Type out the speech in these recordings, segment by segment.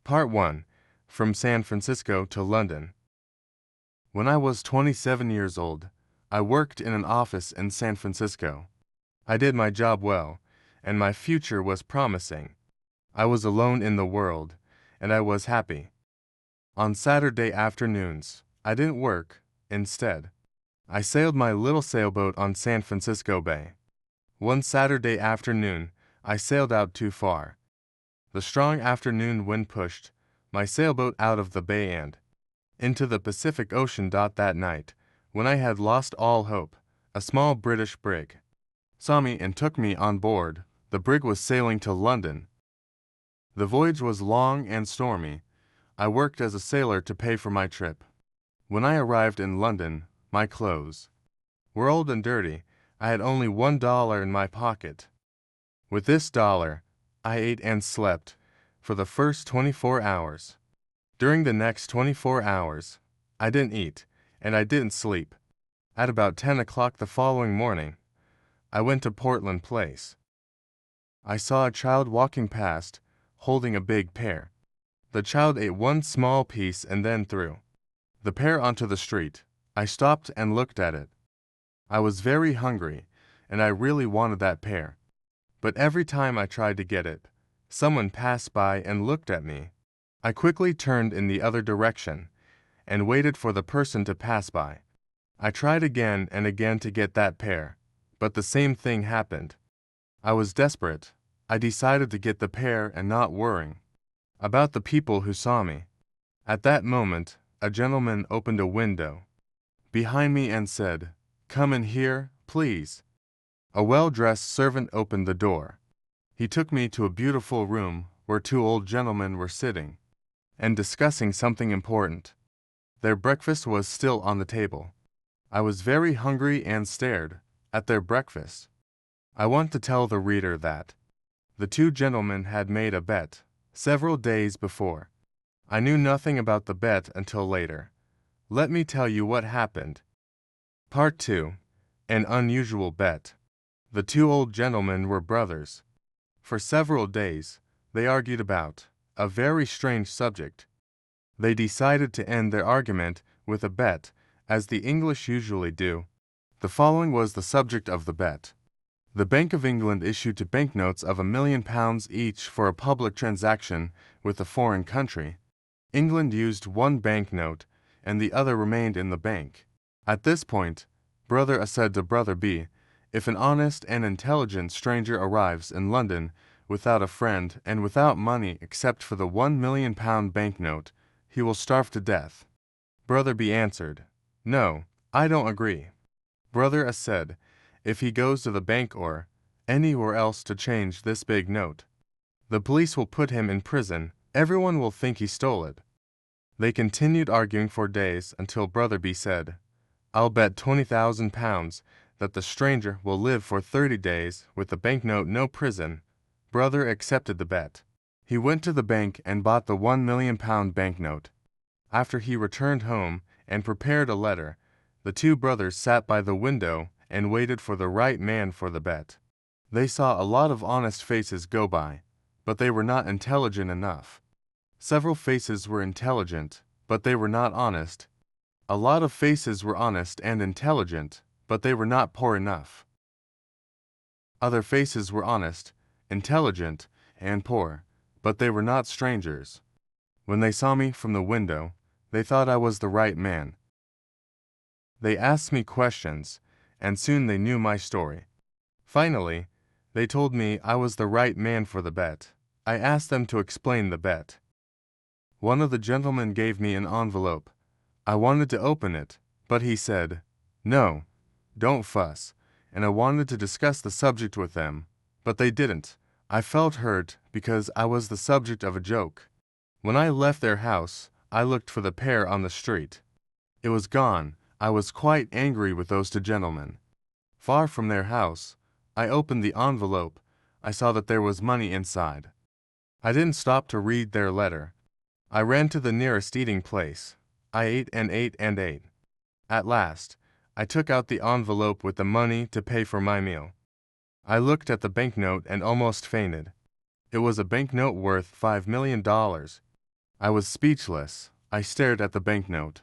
Part 1. From San Francisco to London. When I was 27 years old, I worked in an office in San Francisco. I did my job well, and my future was promising. I was alone in the world, and I was happy. On Saturday afternoons, I didn't work. Instead, I sailed my little sailboat on San Francisco Bay. One Saturday afternoon, I sailed out too far. The strong afternoon wind pushed my sailboat out of the bay and into the Pacific Ocean. That night, when I had lost all hope, a small British brig saw me and took me on board. The brig was sailing to London. The voyage was long and stormy. I worked as a sailor to pay for my trip. When I arrived in London, my clothes were old and dirty. I had only $1 in my pocket. With this dollar, I ate and slept for the first 24 hours. During the next 24 hours, I didn't eat, and I didn't sleep. At about 10 o'clock the following morning, I went to Portland Place. I saw a child walking past, holding a big pear. The child ate one small piece and then threw the pear onto the street. I stopped and looked at it. I was very hungry, and I really wanted that pear. But every time I tried to get it, someone passed by and looked at me. I quickly turned in the other direction and waited for the person to pass by. I tried again and again to get that pear, but the same thing happened. I was desperate. I decided to get the pear and not worrying about the people who saw me. At that moment, a gentleman opened a window behind me and said, "Come in here, please." A well-dressed servant opened the door. He took me to a beautiful room where two old gentlemen were sitting and discussing something important. Their breakfast was still on the table. I was very hungry and stared at their breakfast. I want to tell the reader that the two gentlemen had made a bet several days before. I knew nothing about the bet until later. Let me tell you what happened. Part 2. An unusual bet. The two old gentlemen were brothers. For several days, they argued about a very strange subject. They decided to end their argument with a bet, as the English usually do. The following was the subject of the bet. The Bank of England issued banknotes of £1,000,000 each for a public transaction with a foreign country. England used one banknote, and the other remained in the bank. At this point, Brother A said to Brother B, "If an honest and intelligent stranger arrives in London without a friend and without money except for the £1,000,000 banknote, he will starve to death." Brother B answered, "No, I don't agree." Brother A said, "If he goes to the bank or anywhere else to change this big note, the police will put him in prison. Everyone will think he stole it." They continued arguing for days until Brother B said, "I'll bet £20,000 that the stranger will live for 30 days with the banknote, no prison." Brother accepted the bet. He went to the bank and bought the £1,000,000 banknote. After he returned home and prepared a letter, the two brothers sat by the window and waited for the right man for the bet. They saw a lot of honest faces go by, but they were not intelligent enough. Several faces were intelligent, but they were not honest. A lot of faces were honest and intelligent, but they were not poor enough. Other faces were honest, intelligent, and poor, but they were not strangers. When they saw me from the window, they thought I was the right man. They asked me questions, and soon they knew my story. Finally, they told me I was the right man for the bet. I asked them to explain the bet. One of the gentlemen gave me an envelope. I wanted to open it, but he said, "No, don't fuss," and I wanted to discuss the subject with them, but they didn't. I felt hurt because I was the subject of a joke. When I left their house, I looked for the pear on the street. It was gone. I was quite angry with those two gentlemen. Far from their house, I opened the envelope. I saw that there was money inside. I didn't stop to read their letter. I ran to the nearest eating place. I ate and ate and ate. At last, I took out the envelope with the money to pay for my meal. I looked at the banknote and almost fainted. It was a banknote worth $5,000,000. I was speechless. I stared at the banknote.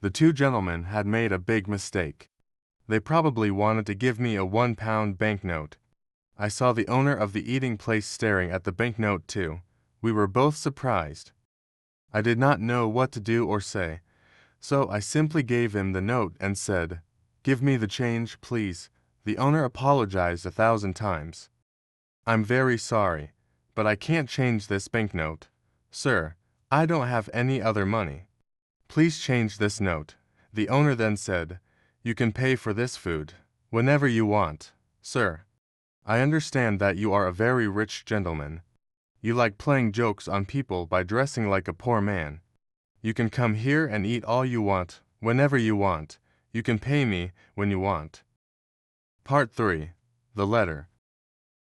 The two gentlemen had made a big mistake. They probably wanted to give me a £1 banknote. I saw the owner of the eating place staring at the banknote too. We were both surprised. I did not know what to do or say, so I simply gave him the note and said, "Give me the change, please." The owner apologized 1,000 times. "I'm very sorry, but I can't change this banknote. Sir, I don't have any other money. Please change this note." The owner then said, "You can pay for this food whenever you want, sir. I understand that you are a very rich gentleman. You like playing jokes on people by dressing like a poor man. You can come here and eat all you want, whenever you want. You can pay me when you want." Part 3. The Letter.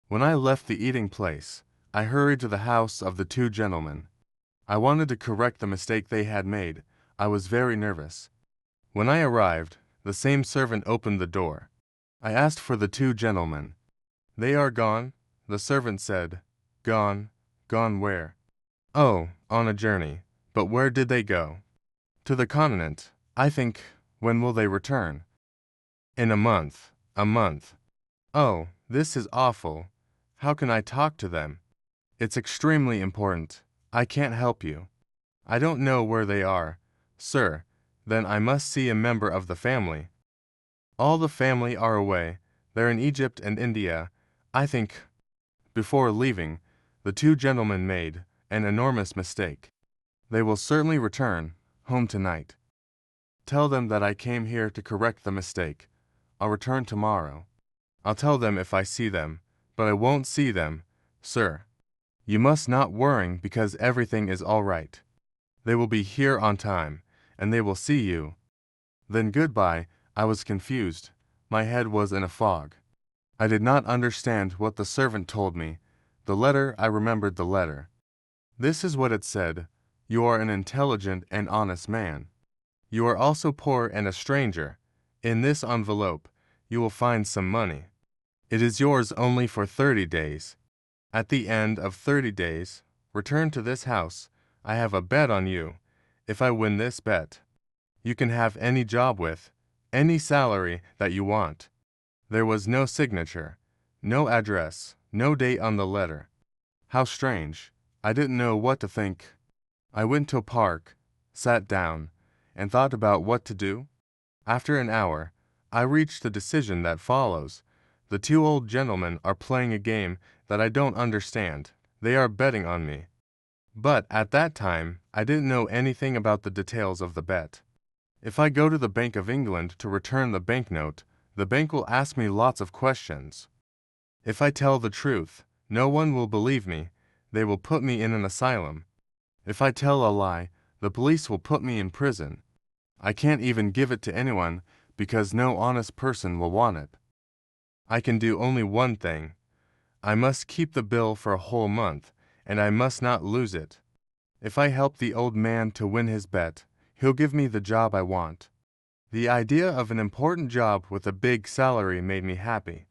When I left the eating place, I hurried to the house of the two gentlemen. I wanted to correct the mistake they had made. I was very nervous. When I arrived, the same servant opened the door. I asked for the two gentlemen. "They are gone," the servant said. "Gone? Gone where?" "Oh, on a journey. But where did they go?" "To the continent, I think." "When will they return?" "In a month." "A month? Oh, this is awful. How can I talk to them?" "It's extremely important. I can't help you." "I don't know where they are." "Sir, then I must see a member of the family." "All the family are away. They're in Egypt and India, I think." Before leaving, the two gentlemen made an enormous mistake. "They will certainly return home tonight." "Tell them that I came here to correct the mistake. I'll return tomorrow." "I'll tell them if I see them, but I won't see them, sir." "You must not worry because everything is all right. They will be here on time, and they will see you." Then goodbye. I was confused. My head was in a fog. I did not understand what the servant told me. The letter, I remembered the letter. This is what it said: "You are an intelligent and honest man. You are also poor and a stranger. In this envelope, you will find some money. It is yours only for 30 days. At the end of 30 days, return to this house. I have a bet on you. If I win this bet, you can have any job with any salary that you want." There was no signature, no address, no date on the letter. How strange. I didn't know what to think. I went to a park, sat down, and thought about what to do. After an hour, I reached the decision that follows. The two old gentlemen are playing a game that I don't understand. They are betting on me. But at that time, I didn't know anything about the details of the bet. If I go to the Bank of England to return the banknote, the bank will ask me lots of questions. If I tell the truth, no one will believe me. They will put me in an asylum. If I tell a lie, the police will put me in prison. I can't even give it to anyone because no honest person will want it. I can do only one thing. I must keep the bill for a whole month, and I must not lose it. If I help the old man to win his bet, he'll give me the job I want." The idea of an important job with a big salary made me happy.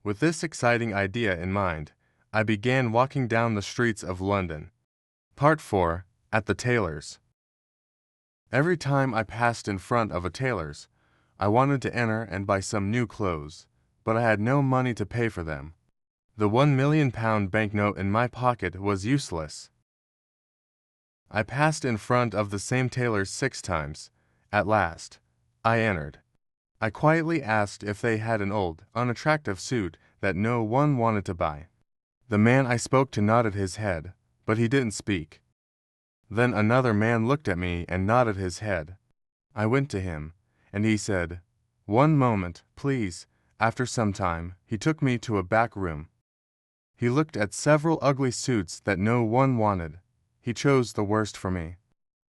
With this exciting idea in mind, I began walking down the streets of London. Part 4. At the tailor's. Every time I passed in front of a tailor's, I wanted to enter and buy some new clothes, but I had no money to pay for them. The £1,000,000 banknote in my pocket was useless. I passed in front of the same tailor's 6 times. At last, I entered. I quietly asked if they had an old, unattractive suit that no one wanted to buy. The man I spoke to nodded his head, but he didn't speak. Then another man looked at me and nodded his head. I went to him, and he said, "One moment, please." After some time, he took me to a back room. He looked at several ugly suits that no one wanted. He chose the worst for me.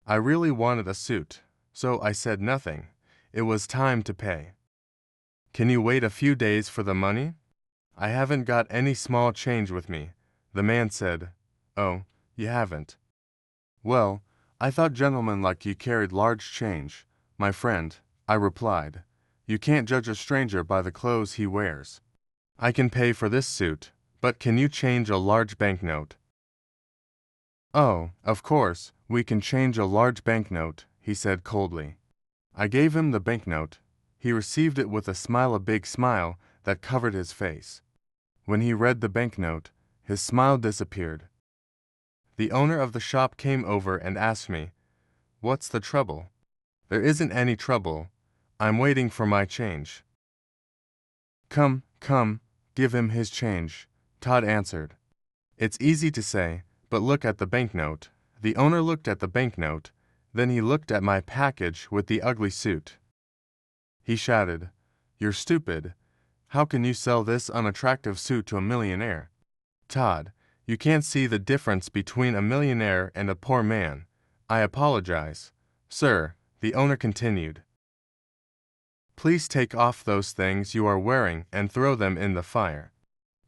I really wanted a suit, so I said nothing. It was time to pay. "Can you wait a few days for the money?" "I haven't got any small change with me." The man said, "Oh, you haven't? Well, I thought gentlemen like you carried large change." "My friend," I replied, "you can't judge a stranger by the clothes he wears. I can pay for this suit, but can you change a large banknote?" "Oh, of course, we can change a large banknote," he said coldly. I gave him the banknote. He received it with a big smile that covered his face. When he read the banknote, his smile disappeared. The owner of the shop came over and asked me, "What's the trouble?" "There isn't any trouble. I'm waiting for my change." "Come, come, give him his change," Todd answered. "It's easy to say, but look at the banknote." The owner looked at the banknote, then he looked at my package with the ugly suit. He shouted, "You're stupid. How can you sell this unattractive suit to a millionaire?" "Todd, you can't see the difference between a millionaire and a poor man. I apologize." "Sir," the owner continued, "please take off those things you are wearing and throw them in the fire.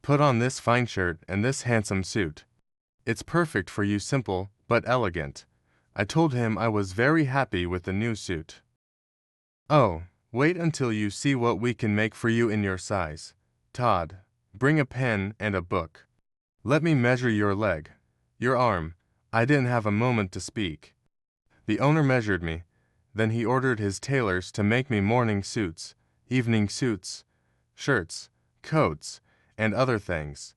Put on this fine shirt and this handsome suit. It's perfect for you, simple but elegant." I told him I was very happy with the new suit. "Oh, wait until you see what we can make for you in your size. Todd, bring a pen and a book. Let me measure your leg, your arm." I didn't have a moment to speak. The owner measured me. Then he ordered his tailors to make me morning suits, evening suits, shirts, coats, and other things.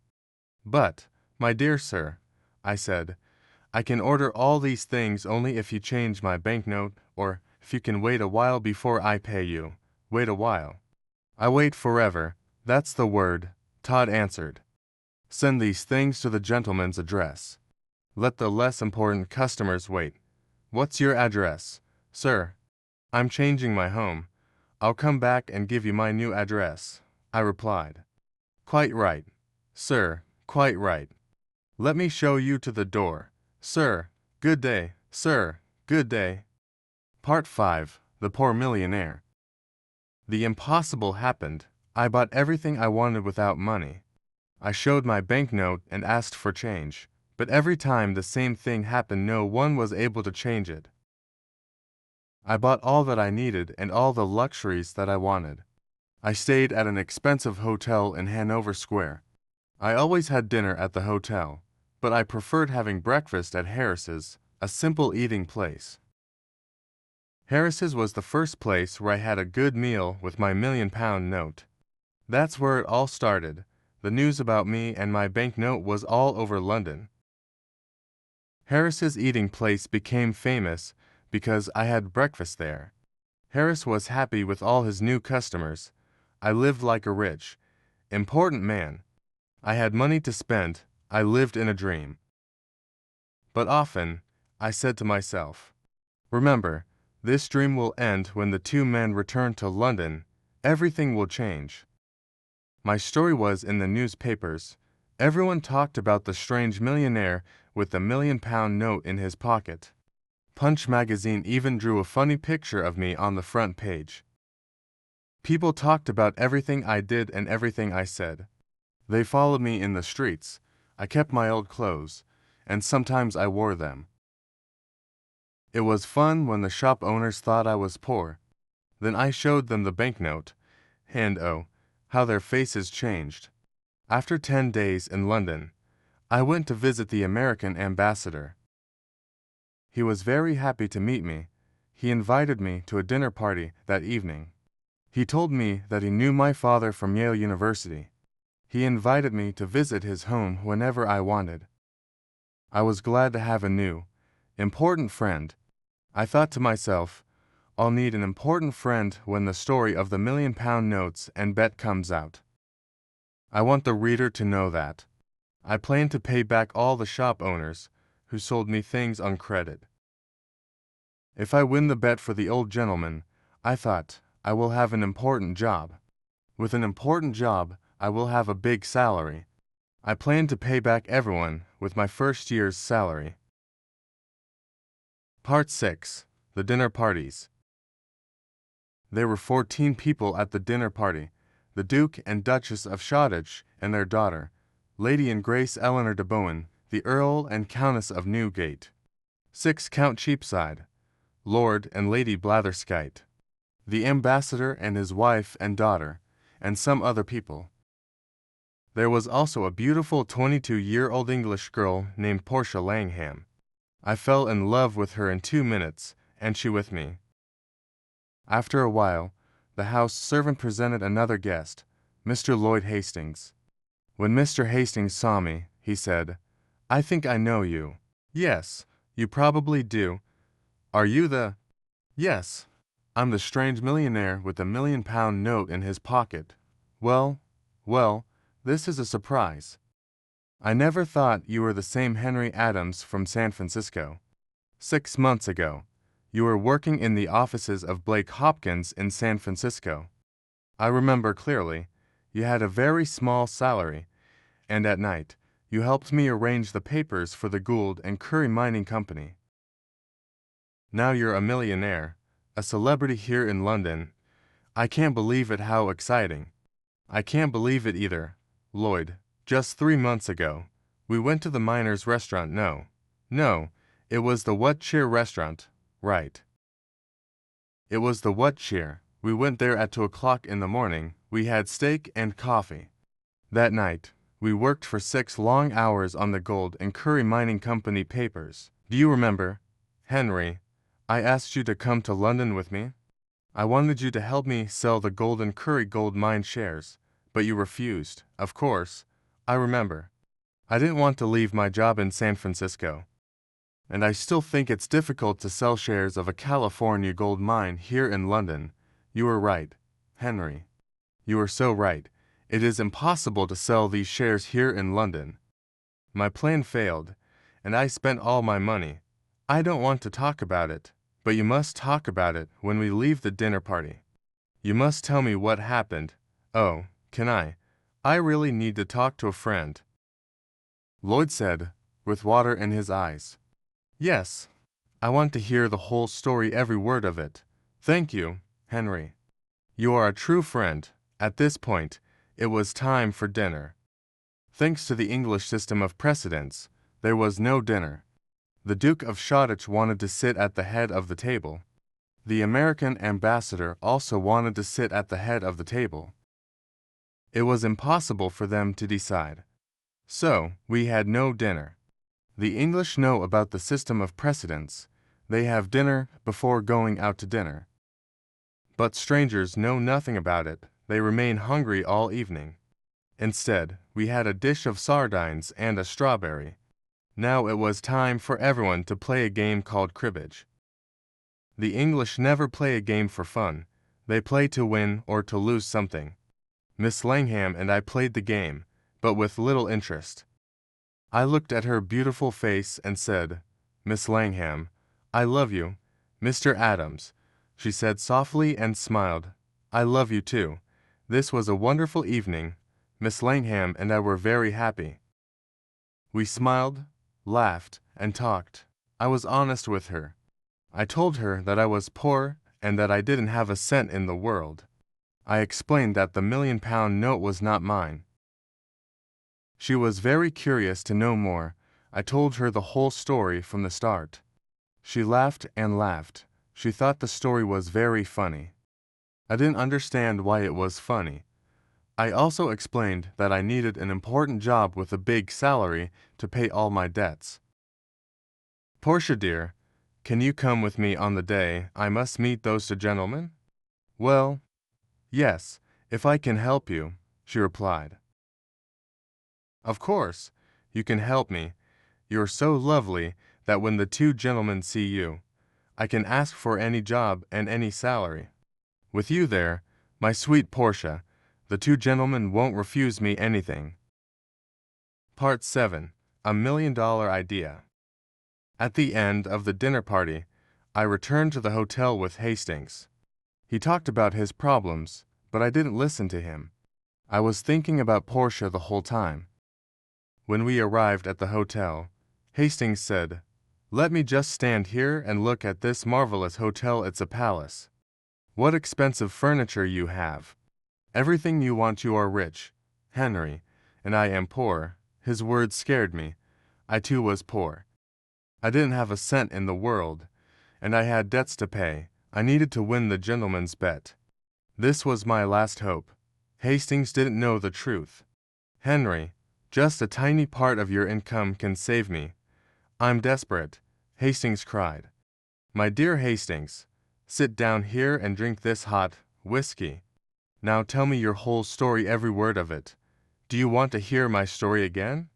"But, my dear sir," I said, "I can order all these things only if you change my banknote, or if you can wait a while before I pay you." "Wait a while." "I wait forever. That's the word," Todd answered. "Send these things to the gentleman's address. Let the less important customers wait." "What's your address?" "Sir, I'm changing my home. I'll come back and give you my new address," I replied. "Quite right, sir, quite right. Let me show you to the door. Sir, good day. Sir, good day." Part 5. The Poor Millionaire. The impossible happened. I bought everything I wanted without money. I showed my banknote and asked for change, but every time the same thing happened. No one was able to change it. I bought all that I needed and all the luxuries that I wanted. I stayed at an expensive hotel in Hanover Square. I always had dinner at the hotel, but I preferred having breakfast at Harris's, a simple eating place. Harris's was the first place where I had a good meal with my £1,000,000 note. That's where it all started. The news about me and my banknote was all over London. Harris's eating place became famous because I had breakfast there. Harris was happy with all his new customers. I lived like a rich, important man. I had money to spend. I lived in a dream. But often, I said to myself, "Remember, this dream will end when the two men return to London. Everything will change." My story was in the newspapers. Everyone talked about the strange millionaire with the £1,000,000 note in his pocket. Punch magazine even drew a funny picture of me on the front page. People talked about everything I did and everything I said. They followed me in the streets. I kept my old clothes, and sometimes I wore them. It was fun when the shop owners thought I was poor. Then I showed them the banknote, and oh, how their faces changed. After 10 days in London, I went to visit the American ambassador. He was very happy to meet me. He invited me to a dinner party that evening. He told me that he knew my father from Yale University. He invited me to visit his home whenever I wanted. I was glad to have a new, important friend. I thought to myself, I'll need an important friend when the story of the £1,000,000 notes and bet comes out. I want the reader to know that. I plan to pay back all the shop owners who sold me things on credit. If I win the bet for the old gentleman, I thought, I will have an important job. With an important job, I will have a big salary. I plan to pay back everyone with my first year's salary. Part 6. The Dinner Parties. There were 14 people at the dinner party: the Duke and Duchess of Shoreditch and their daughter, Lady and Grace Eleanor de Bowen, the Earl and Countess of Newgate, 6 Count Cheapside, Lord and Lady Blatherskite, the ambassador and his wife and daughter, and some other people. There was also a beautiful 22-year-old English girl named Portia Langham. I fell in love with her in 2 minutes, and she with me. After a while, the house servant presented another guest, Mr. Lloyd Hastings. When Mr. Hastings saw me, he said, "I think I know you." "Yes, you probably do. Are you the—" "Yes, I'm the strange millionaire with the £1,000,000 note in his pocket." Well, well, this is a surprise. I never thought you were the same Henry Adams from San Francisco. 6 months ago, you were working in the offices of Blake Hopkins in San Francisco. I remember clearly. You had a very small salary, and at night, you helped me arrange the papers for the Gould and Curry Mining Company. Now you're a millionaire, a celebrity here in London. I can't believe it. How exciting. I can't believe it either, Lloyd. Just 3 months ago, we went to the Miners' Restaurant. No, it was the What Cheer restaurant, right. It was the What Cheer. We went there at 2 o'clock in the morning. We had steak and coffee. That night, we worked for 6 long hours on the Gould and Curry Mining Company papers. Do you remember, Henry, I asked you to come to London with me? I wanted you to help me sell the Gould and Curry gold mine shares, but you refused, of course. I remember. I didn't want to leave my job in San Francisco. And I still think it's difficult to sell shares of a California gold mine here in London. You were right, Henry. You are so right. It is impossible to sell these shares here in London. My plan failed, and I spent all my money. I don't want to talk about it, but you must talk about it when we leave the dinner party. You must tell me what happened. Oh, can I? I really need to talk to a friend. Lloyd said, with water in his eyes. Yes, I want to hear the whole story, every word of it. Thank you, Henry. You are a true friend. At this point, it was time for dinner. Thanks to the English system of precedence, there was no dinner. The Duke of Shoreditch wanted to sit at the head of the table. The American ambassador also wanted to sit at the head of the table. It was impossible for them to decide. So, we had no dinner. The English know about the system of precedence. They have dinner before going out to dinner. But strangers know nothing about it. They remain hungry all evening. Instead, we had a dish of sardines and a strawberry. Now it was time for everyone to play a game called cribbage. The English never play a game for fun. They play to win or to lose something. Miss Langham and I played the game, but with little interest. I looked at her beautiful face and said, "Miss Langham, I love you." "Mr. Adams," she said softly and smiled, "I love you too." This was a wonderful evening. Miss Langham and I were very happy. We smiled, laughed, and talked. I was honest with her. I told her that I was poor and that I didn't have a cent in the world. I explained that the £1,000,000 note was not mine. She was very curious to know more. I told her the whole story from the start. She laughed and laughed. She thought the story was very funny. I didn't understand why it was funny. I also explained that I needed an important job with a big salary to pay all my debts. "Portia dear, can you come with me on the day I must meet those two gentlemen?" "Well, yes, if I can help you," she replied. "Of course, you can help me. You're so lovely that when the two gentlemen see you, I can ask for any job and any salary. With you there, my sweet Portia, the two gentlemen won't refuse me anything." Part 7. A $1,000,000 Idea. At the end of the dinner party, I returned to the hotel with Hastings. He talked about his problems, but I didn't listen to him. I was thinking about Portia the whole time. When we arrived at the hotel, Hastings said, "Let me just stand here and look at this marvelous hotel. It's a palace. What expensive furniture you have. Everything you want. You are rich, Henry, and I am poor." His words scared me. I too was poor. I didn't have a cent in the world, and I had debts to pay. I needed to win the gentleman's bet. This was my last hope. Hastings didn't know the truth. "Henry, just a tiny part of your income can save me. I'm desperate." Hastings cried. My dear Hastings, sit down here and drink this hot whiskey. Now tell me your whole story, every word of it. Do you want to hear my story again?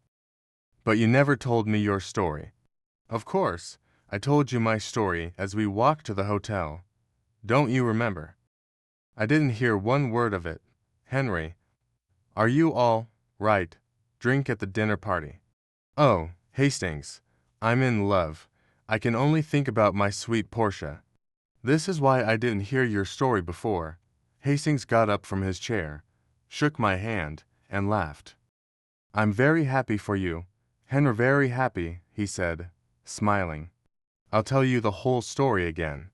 But you never told me your story. Of course, I told you my story as we walked to the hotel. Don't you remember? I didn't hear one word of it. Henry, are you all right? Drink at the dinner party. Oh, Hastings, I'm in love. I can only think about my sweet Portia. This is why I didn't hear your story before. Hastings got up from his chair, shook my hand, and laughed. I'm very happy for you, Henry, very happy, he said, smiling. I'll tell you the whole story again.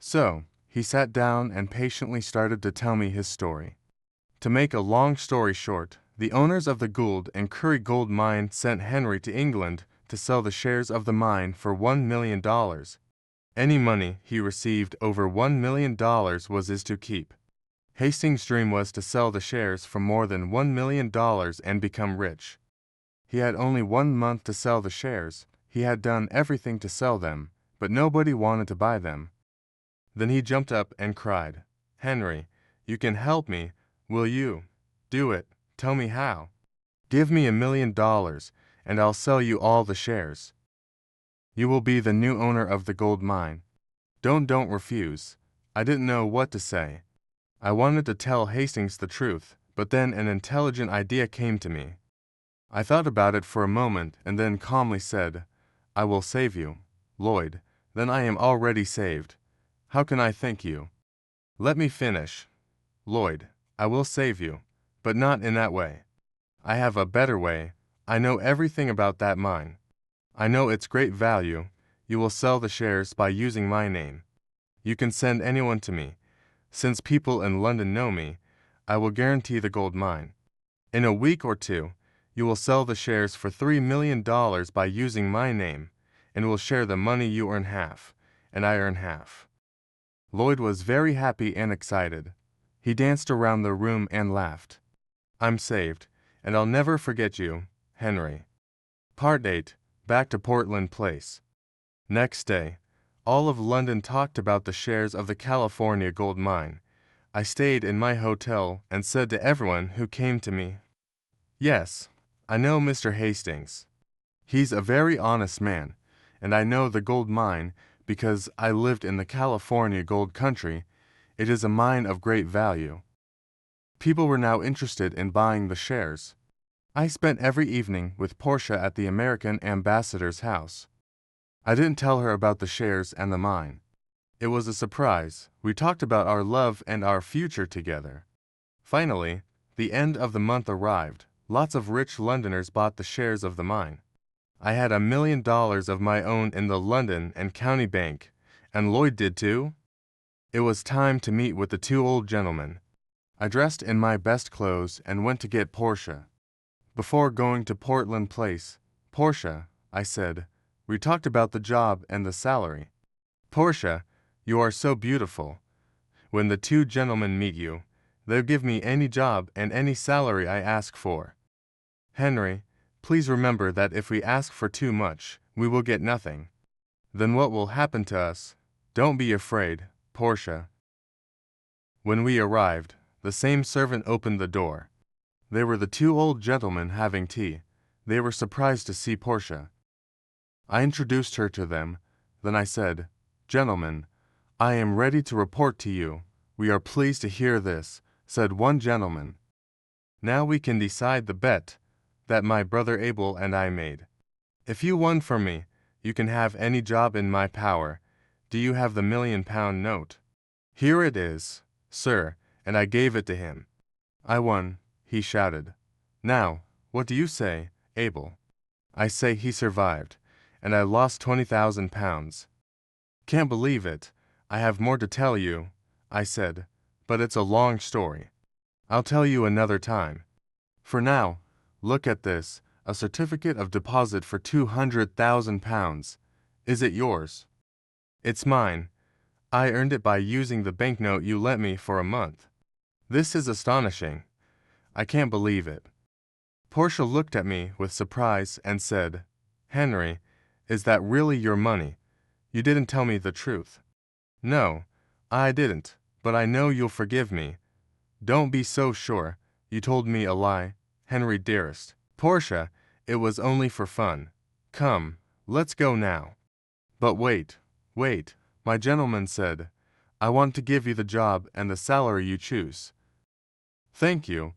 So, he sat down and patiently started to tell me his story. To make a long story short, the owners of the Gould and Curry gold mine sent Henry to England to sell the shares of the mine for $1 million. Any money he received over $1 million was his to keep. Hastings' dream was to sell the shares for more than $1 million and become rich. He had only 1 month to sell the shares. He had done everything to sell them, but nobody wanted to buy them. Then he jumped up and cried, Henry, you can help me, will you? Do it. Tell me how. Give me $1 million, and I'll sell you all the shares. You will be the new owner of the gold mine. Don't refuse. I didn't know what to say. I wanted to tell Hastings the truth, but then an intelligent idea came to me. I thought about it for a moment and then calmly said, I will save you, Lloyd. Then I am already saved. How can I thank you? Let me finish. Lloyd, I will save you, but not in that way. I have a better way. I know everything about that mine. I know its great value. You will sell the shares by using my name. You can send anyone to me. Since people in London know me, I will guarantee the gold mine. In a week or two, you will sell the shares for $3 million by using my name, and will share the money. You earn half, and I earn half. Lloyd was very happy and excited. He danced around the room and laughed. I'm saved, and I'll never forget you, Henry. Part 8. Back to Portland Place. Next day, all of London talked about the shares of the California gold mine. I stayed in my hotel and said to everyone who came to me, Yes, I know Mr. Hastings. He's a very honest man, and I know the gold mine because I lived in the California gold country. It is a mine of great value. People were now interested in buying the shares. I spent every evening with Portia at the American ambassador's house. I didn't tell her about the shares and the mine. It was a surprise. We talked about our love and our future together. Finally, the end of the month arrived. Lots of rich Londoners bought the shares of the mine. I had $1 million of my own in the London and County Bank, and Lloyd did too. It was time to meet with the two old gentlemen. I dressed in my best clothes and went to get Portia. Before going to Portland Place, Portia, I said, we talked about the job and the salary. Portia, you are so beautiful. When the two gentlemen meet you, they'll give me any job and any salary I ask for. Henry, please remember that if we ask for too much, we will get nothing. Then what will happen to us? Don't be afraid, Portia. When we arrived, the same servant opened the door. They were the two old gentlemen having tea. They were surprised to see Portia. I introduced her to them. Then I said, Gentlemen, I am ready to report to you. We are pleased to hear this, said one gentleman. Now we can decide the bet that my brother Abel and I made. If you won for me, you can have any job in my power. Do you have the £1 million note? Here it is, sir, and I gave it to him. I won, he shouted. Now, what do you say, Abel? I say he survived, and I lost £20,000. Can't believe it. I have more to tell you, I said, but it's a long story. I'll tell you another time. For now, look at this, a certificate of deposit for £200,000. Is it yours? It's mine. I earned it by using the banknote you lent me for a month. This is astonishing. I can't believe it. Portia looked at me with surprise and said, Henry, Is that really your money? You didn't tell me the truth. No, I didn't, but I know you'll forgive me. Don't be so sure. You told me a lie, Henry dearest. Portia, it was only for fun. Come, let's go now. But wait, my gentleman said, I want to give you the job and the salary you choose. Thank you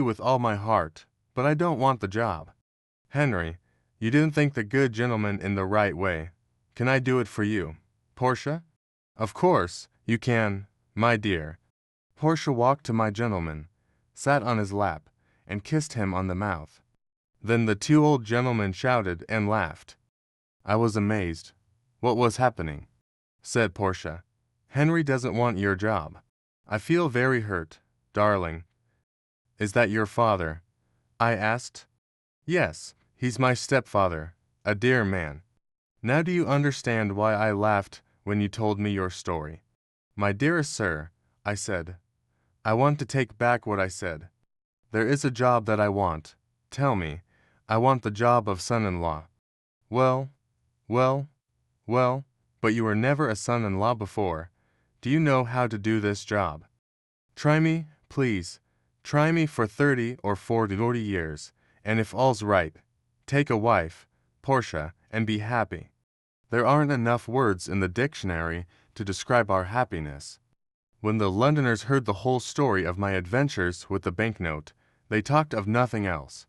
with all my heart, but I don't want the job. Henry, you didn't think the good gentleman in the right way. Can I do it for you? Portia? Of course, you can, my dear. Portia walked to my gentleman, sat on his lap, and kissed him on the mouth. Then the two old gentlemen shouted and laughed. I was amazed. What was happening? Said Portia. Henry doesn't want your job. I feel very hurt, darling. Is that your father? I asked. Yes, he's my stepfather, a dear man. Now do you understand why I laughed when you told me your story? My dearest sir, I said, I want to take back what I said. There is a job that I want. Tell me, I want the job of son-in-law. Well, but you were never a son-in-law before. Do you know how to do this job? Try me, please. Try me for 30 or 40 years, and if all's right, take a wife, Portia, and be happy. There aren't enough words in the dictionary to describe our happiness. When the Londoners heard the whole story of my adventures with the banknote, they talked of nothing else.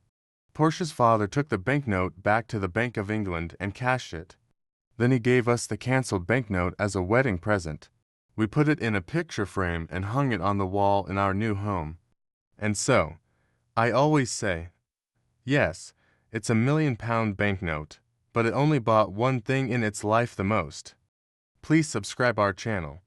Portia's father took the banknote back to the Bank of England and cashed it. Then he gave us the cancelled banknote as a wedding present. We put it in a picture frame and hung it on the wall in our new home. And so, I always say, yes, it's £1 million banknote, but it only bought one thing in its life the most. Please subscribe our channel.